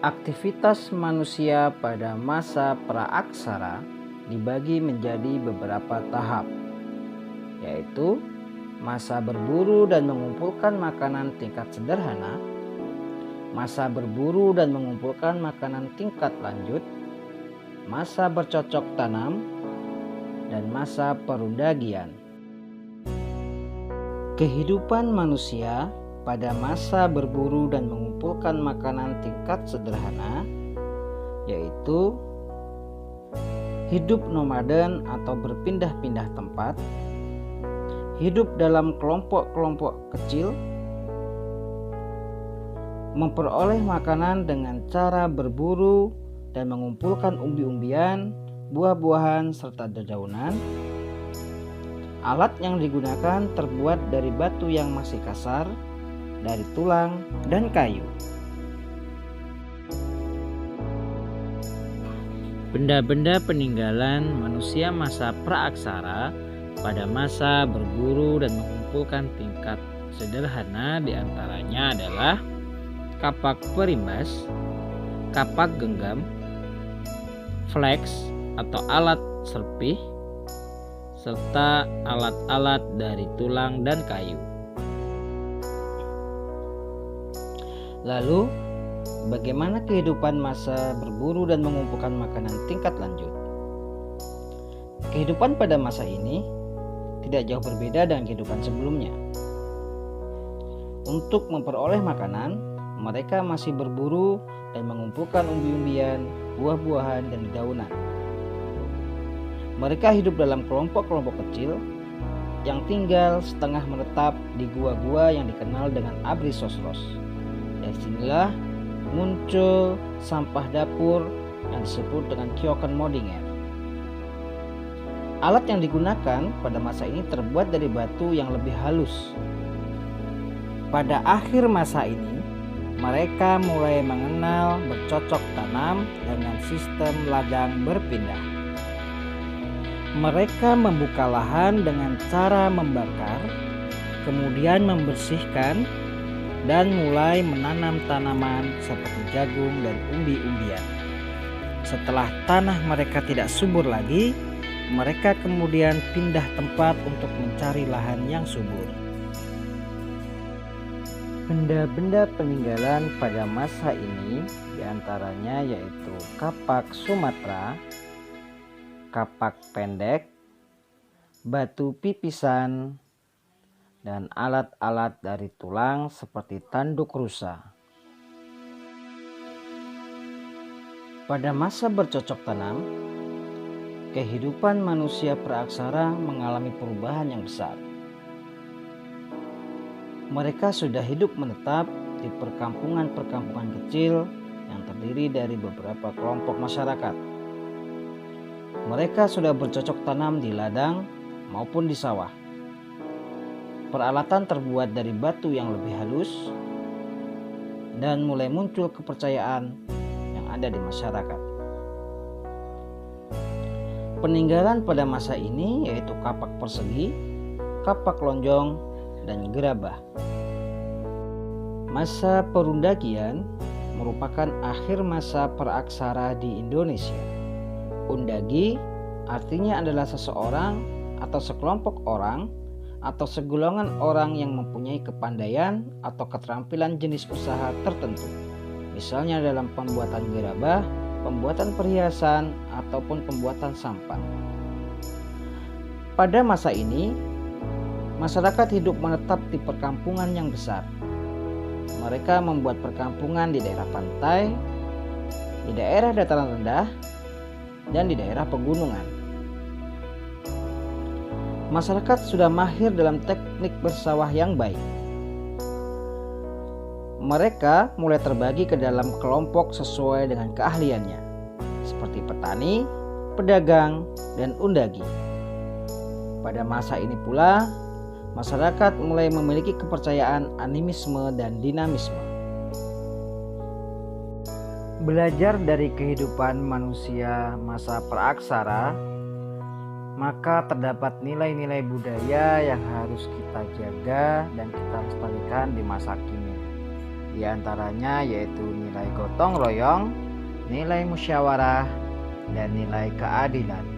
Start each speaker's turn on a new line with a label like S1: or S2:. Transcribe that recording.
S1: Aktivitas manusia pada masa praaksara dibagi menjadi beberapa tahap, yaitu masa berburu dan mengumpulkan makanan tingkat sederhana, masa berburu dan mengumpulkan makanan tingkat lanjut, masa bercocok tanam, dan masa perundagian. Kehidupan manusia pada masa berburu dan mengumpulkan makanan tingkat sederhana, yaitu hidup nomaden atau berpindah-pindah tempat, hidup dalam kelompok-kelompok kecil, memperoleh makanan dengan cara berburu dan mengumpulkan umbi-umbian, buah-buahan, serta dedaunan. Alat yang digunakan terbuat dari batu yang masih kasar, dari tulang dan kayu. Benda-benda peninggalan manusia masa praaksara pada masa berburu dan mengumpulkan tingkat sederhana diantaranya adalah kapak perimbas, kapak genggam, flex atau alat serpih, serta alat-alat dari tulang dan kayu. Lalu, bagaimana kehidupan masa berburu dan mengumpulkan makanan tingkat lanjut? Kehidupan pada masa ini tidak jauh berbeda dengan kehidupan sebelumnya. Untuk memperoleh makanan, mereka masih berburu dan mengumpulkan umbi-umbian, buah-buahan, dan dedaunan. Mereka hidup dalam kelompok-kelompok kecil yang tinggal setengah menetap di gua-gua yang dikenal dengan Abrisosros. Dari sinilah muncul sampah dapur yang disebut dengan Keukenmodinger. Alat yang digunakan pada masa ini terbuat dari batu yang lebih halus. Pada akhir masa ini, mereka mulai mengenal bercocok tanam dengan sistem ladang berpindah. Mereka membuka lahan dengan cara membakar, kemudian membersihkan, dan mulai menanam tanaman seperti jagung dan umbi-umbian. Setelah tanah mereka tidak subur lagi, mereka kemudian pindah tempat untuk mencari lahan yang subur. Benda-benda peninggalan pada masa ini diantaranya yaitu kapak Sumatera, kapak pendek, batu pipisan, dan alat-alat dari tulang seperti tanduk rusa. Pada masa bercocok tanam, kehidupan manusia praaksara mengalami perubahan yang besar. Mereka sudah hidup menetap di perkampungan-perkampungan kecil yang terdiri dari beberapa kelompok masyarakat. Mereka sudah bercocok tanam di ladang maupun di sawah. Peralatan terbuat dari batu yang lebih halus, dan mulai muncul kepercayaan yang ada di masyarakat. Peninggalan pada masa ini yaitu kapak persegi, kapak lonjong, dan gerabah. Masa perundagian merupakan akhir masa praaksara di Indonesia. Undagi artinya adalah seseorang atau sekelompok orang atau segolongan orang yang mempunyai kepandaian atau keterampilan jenis usaha tertentu, misalnya dalam pembuatan gerabah, pembuatan perhiasan, ataupun pembuatan sampan. Pada masa ini, masyarakat hidup menetap di perkampungan yang besar. Mereka membuat perkampungan di daerah pantai, di daerah dataran rendah, dan di daerah pegunungan. Masyarakat sudah mahir dalam teknik bersawah yang baik. Mereka mulai terbagi ke dalam kelompok sesuai dengan keahliannya, seperti petani, pedagang, dan undagi. Pada masa ini pula, masyarakat mulai memiliki kepercayaan animisme dan dinamisme. Belajar dari kehidupan manusia masa praaksara, maka terdapat nilai-nilai budaya yang harus kita jaga dan kita lestarikan di masa kini. Di antaranya yaitu nilai gotong royong, nilai musyawarah, dan nilai keadilan.